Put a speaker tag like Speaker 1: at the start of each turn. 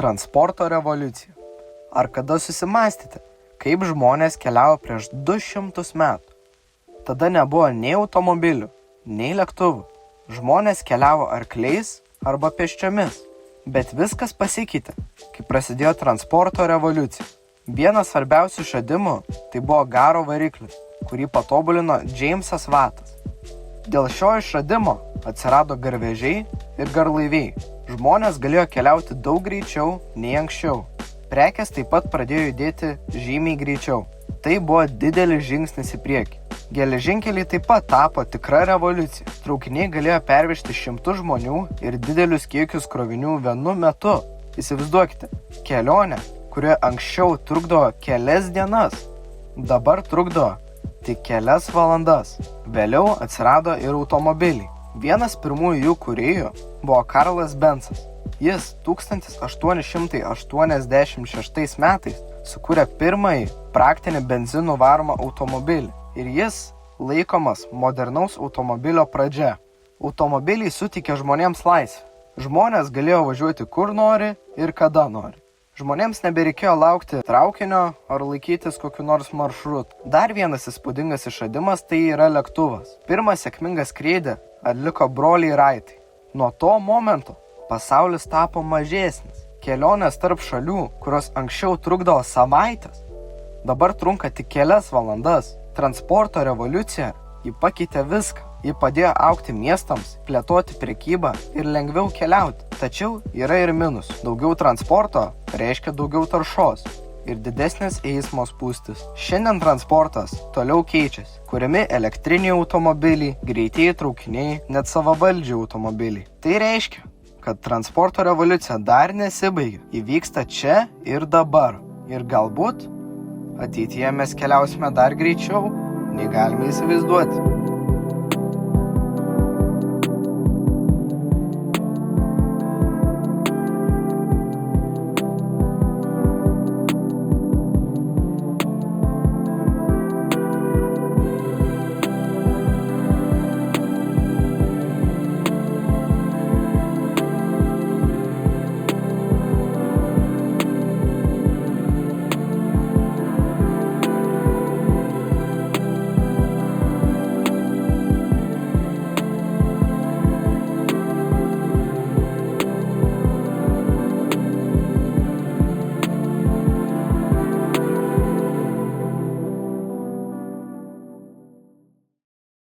Speaker 1: Transporto revoliucija. Ar kada susimąstėte, kaip žmonės keliavo prieš 200 metų? Tada nebuvo nei automobilių, nei lėktuvų. Žmonės keliavo arkliais arba pėsčiomis. Bet viskas pasikeitė, kai prasidėjo transporto revoliucija. Vienas svarbiausių išradimų tai buvo garo variklis, kurį patobulino Džeimsas Vatas. Dėl šio išradimo atsirado garvežiai ir garlaiviai. Žmonės galėjo keliauti daug greičiau nei anksčiau. Prekės taip pat pradėjo judėti žymiai greičiau. Tai buvo didelis žingsnis į priekį. Geležinkeliai taip pat tapo tikra revoliucija. Traukiniai galėjo pervežti šimtus žmonių ir didelius kiekius krovinių vienu metu. Įsivaizduokite, kelionė, kuri anksčiau trukdavo kelias dienas, dabar trukdo tik kelias valandas. Vėliau atsirado ir automobiliai. Vienas pirmųjų jų kūrėjų buvo Karlas Bensas. Jis 1886 metais sukūrė pirmąjį praktinį benzinų varomą automobilį ir jis laikomas modernaus automobilio pradžia. Automobiliai suteikė žmonėms laisvę. Žmonės galėjo važiuoti kur nori ir kada nori. Žmonėms nebereikėjo laukti traukinio ar laikytis kokiu nors maršrutu. Dar vienas įspūdingas išradimas tai yra lėktuvas. Pirmą sėkmingą skrydį atliko broliai Wrightai. Nuo to momento pasaulis tapo mažesnis. Kelionės tarp šalių, kurios anksčiau trukdavo savaitės, dabar trunka tik kelias valandas. Transporto revoliucija, ji pakeitė viską. Ji padėjo augti miestams, plėtoti prekybą ir lengviau keliauti. Tačiau yra ir minusų. Daugiau transporto reiškia daugiau taršos ir didesnės eismo spūstis. Šiandien transportas toliau keičiasi. Kuriami elektriniai automobiliai, greitieji traukiniai, net savavaldžiai automobiliai. Tai reiškia, kad transporto revoliucija dar nesibaigia. Ji vyksta čia ir dabar. Ir galbūt ateityje mes keliausime dar greičiau, nei galime įsivaizduoti.